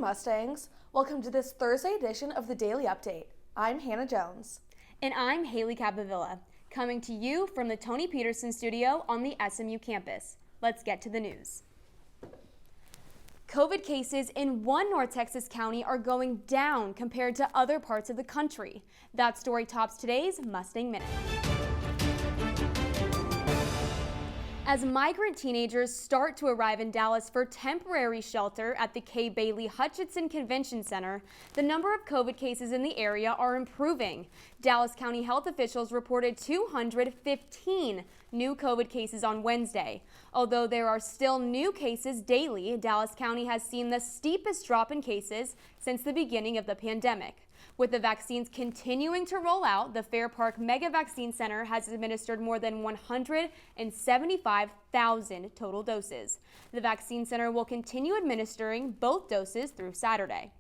Mustangs. Welcome to this Thursday edition of the Daily Update. I'm Hannah Jones. And I'm Hailey Capovilla, coming to you from the Tony Peterson studio on the SMU campus. Let's get to the news. COVID cases in one North Texas county are going down compared to other parts of the country. That story tops today's Mustang Minute. As migrant teenagers start to arrive in Dallas for temporary shelter at the Kay Bailey Hutchinson Convention Center, the number of COVID cases in the area are improving. Dallas County health officials reported 215 new COVID cases on Wednesday. Although there are still new cases daily, Dallas County has seen the steepest drop in cases since the beginning of the pandemic. With the vaccines continuing to roll out, the Fair Park Mega Vaccine Center has administered more than 175,000 total doses. The vaccine center will continue administering both doses through Saturday.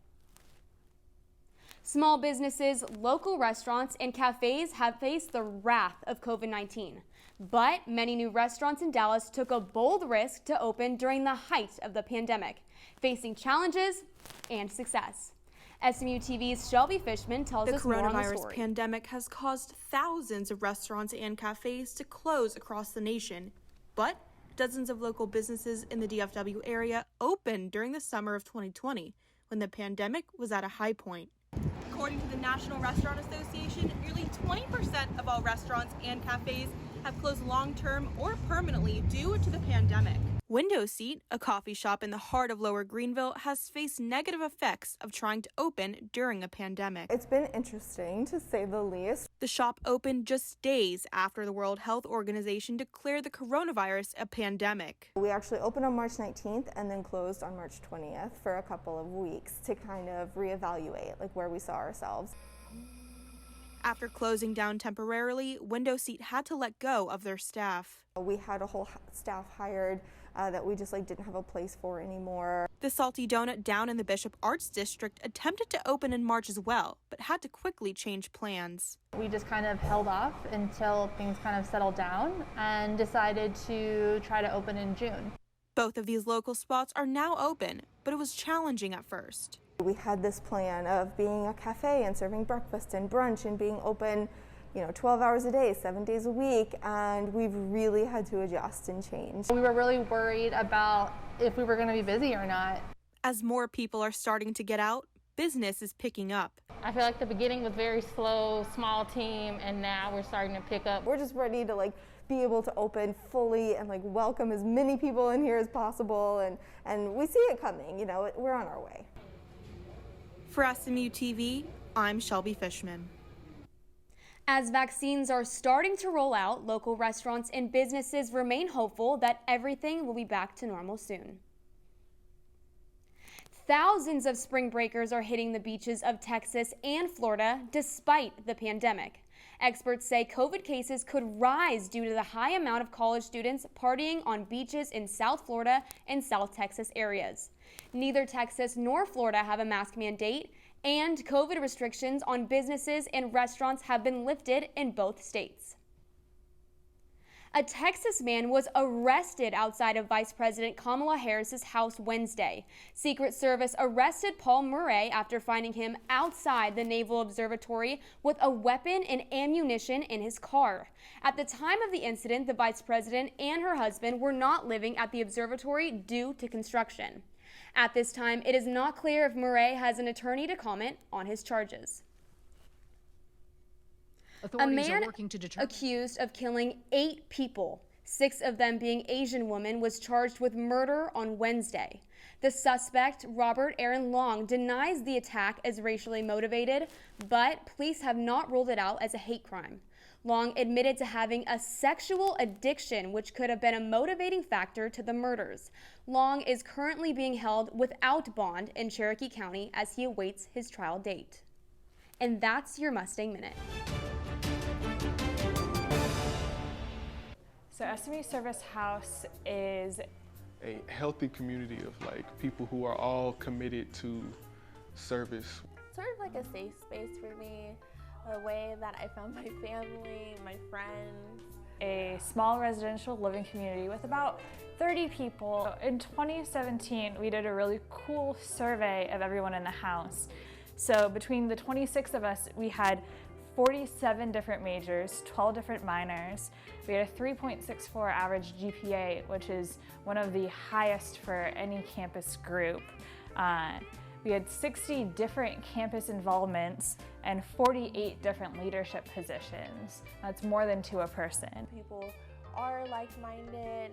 Small businesses, local restaurants, and cafes have faced the wrath of COVID-19. But many new restaurants in Dallas took a bold risk to open during the height of the pandemic, facing challenges and success. SMU-TV's Shelby Fishman tells us more on the story. The coronavirus pandemic has caused thousands of restaurants and cafes to close across the nation. But dozens of local businesses in the DFW area opened during the summer of 2020, when the pandemic was at a high point. According to the National Restaurant Association, nearly 20% of all restaurants and cafes have closed long-term or permanently due to the pandemic. Window Seat, a coffee shop in the heart of Lower Greenville, has faced negative effects of trying to open during a pandemic. It's been interesting, to say the least. The shop opened just days after the World Health Organization declared the coronavirus a pandemic. We actually opened on March 19th and then closed on March 20th for a couple of weeks to kind of reevaluate where we saw ourselves. After closing down temporarily, Window Seat had to let go of their staff. We had a whole staff hired that we just didn't have a place for anymore. The Salty Donut down in the Bishop Arts District attempted to open in March as well, but had to quickly change plans. We just kind of held off until things kind of settled down and decided to try to open in June. Both of these local spots are now open, but it was challenging at first. We had this plan of being a cafe and serving breakfast and brunch and being open 12 hours a day, 7 days a week, and we've really had to adjust and change. We were really worried about if we were going to be busy or not. As more people are starting to get out, business is picking up. I feel like the beginning was very slow, small team, and now we're starting to pick up. We're just ready to be able to open fully and welcome as many people in here as possible, and we see it coming. We're on our way. For SMU-TV, I'm Shelby Fishman. As vaccines are starting to roll out, local restaurants and businesses remain hopeful that everything will be back to normal soon. Thousands of spring breakers are hitting the beaches of Texas and Florida despite the pandemic. Experts say COVID cases could rise due to the high amount of college students partying on beaches in South Florida and South Texas areas. Neither Texas nor Florida have a mask mandate, and COVID restrictions on businesses and restaurants have been lifted in both states. A Texas man was arrested outside of Vice President Kamala Harris's house Wednesday. Secret Service arrested Paul Murray after finding him outside the Naval Observatory with a weapon and ammunition in his car. At the time of the incident, the Vice President and her husband were not living at the observatory due to construction. At this time, it is not clear if Murray has an attorney to comment on his charges. A man accused of killing 8 people, 6 of them being Asian women, was charged with murder on Wednesday. The suspect, Robert Aaron Long, denies the attack as racially motivated, but police have not ruled it out as a hate crime. Long admitted to having a sexual addiction, which could have been a motivating factor to the murders. Long is currently being held without bond in Cherokee County as he awaits his trial date. And that's your Mustang Minute. So SMU Service House is a healthy community of people who are all committed to service. Sort of like a safe space for me, the way that I found my family, my friends. a small residential living community with about 30 people. In 2017, we did a really cool survey of everyone in the house. So between the 26 of us, we had 47 different majors, 12 different minors. We had a 3.64 average GPA, which is one of the highest for any campus group. We had 60 different campus involvements and 48 different leadership positions. That's more than 2 a person. People are like-minded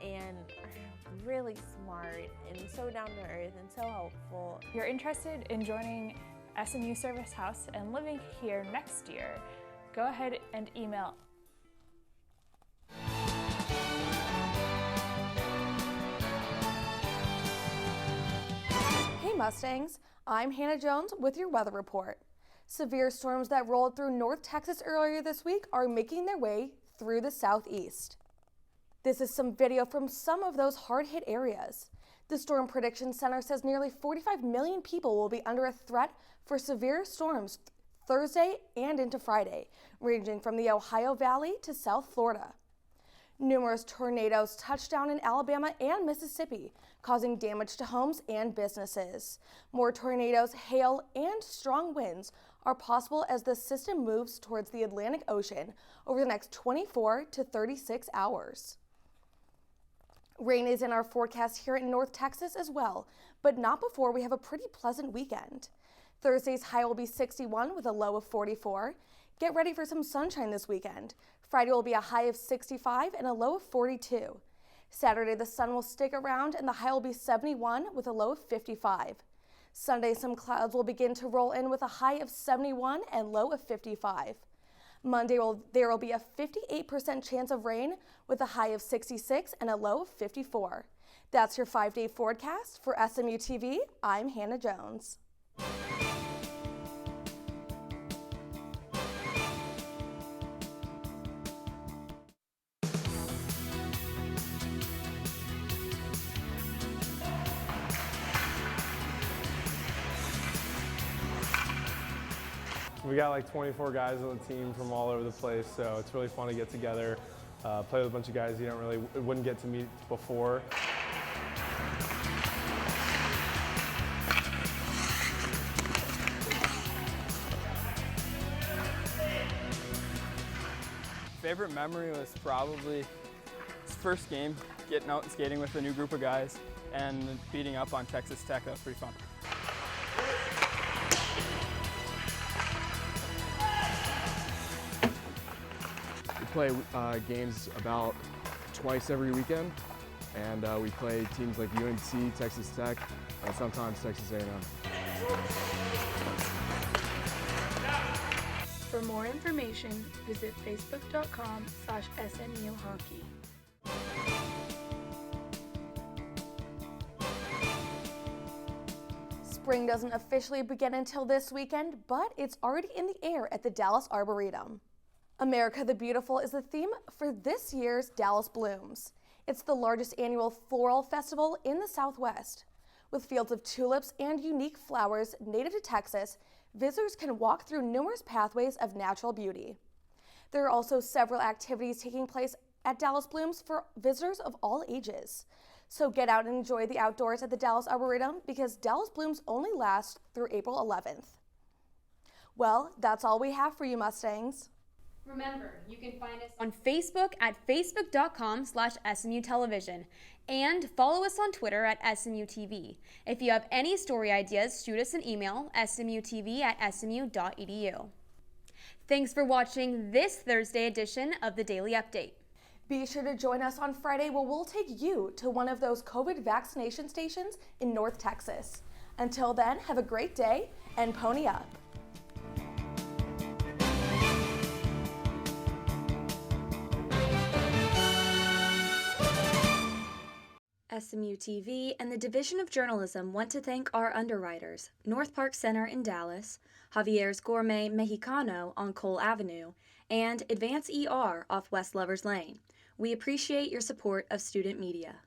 and are really smart and so down to earth and so helpful. If you're interested in joining SMU Service House and living here next year, go ahead and email. Hey Mustangs, I'm Hannah Jones with your weather report. Severe storms that rolled through North Texas earlier this week are making their way through the southeast. This is some video from some of those hard-hit areas. The Storm Prediction Center says nearly 45 million people will be under a threat for severe storms Thursday and into Friday, ranging from the Ohio Valley to South Florida. Numerous tornadoes touched down in Alabama and Mississippi, causing damage to homes and businesses. More tornadoes, hail, and strong winds are possible as the system moves towards the Atlantic Ocean over the next 24 to 36 hours. Rain is in our forecast here in North Texas as well, but not before we have a pretty pleasant weekend. Thursday's high will be 61 with a low of 44. Get ready for some sunshine this weekend. Friday will be a high of 65 and a low of 42. Saturday the sun will stick around and the high will be 71 with a low of 55. Sunday some clouds will begin to roll in with a high of 71 and low of 55. Monday there will be a 58% chance of rain with a high of 66 and a low of 54. That's your 5-day forecast for SMU-TV. I'm Hannah Jones. We got like 24 guys on the team from all over the place, so it's really fun to get together, play with a bunch of guys you wouldn't get to meet before. Favorite memory was probably his first game, getting out and skating with a new group of guys and beating up on Texas Tech. That was pretty fun. We play games about twice every weekend, and we play teams like UNC, Texas Tech, and sometimes Texas A&M. For more information, visit facebook.com/SMU-hockey. Spring doesn't officially begin until this weekend, but it's already in the air at the Dallas Arboretum. America the Beautiful is the theme for this year's Dallas Blooms. It's the largest annual floral festival in the Southwest. With fields of tulips and unique flowers native to Texas, visitors can walk through numerous pathways of natural beauty. There are also several activities taking place at Dallas Blooms for visitors of all ages. So get out and enjoy the outdoors at the Dallas Arboretum because Dallas Blooms only last through April 11th. Well, that's all we have for you, Mustangs. Remember, you can find us on Facebook at facebook.com/SMU-television and follow us on Twitter at SMU-TV. If you have any story ideas, shoot us an email, smutv@smu.edu. Thanks for watching this Thursday edition of the Daily Update. Be sure to join us on Friday where we'll take you to one of those COVID vaccination stations in North Texas. Until then, have a great day and pony up. SMU-TV and the Division of Journalism want to thank our underwriters, North Park Center in Dallas, Javier's Gourmet Mexicano on Cole Avenue, and Advance ER off West Lovers Lane. We appreciate your support of student media.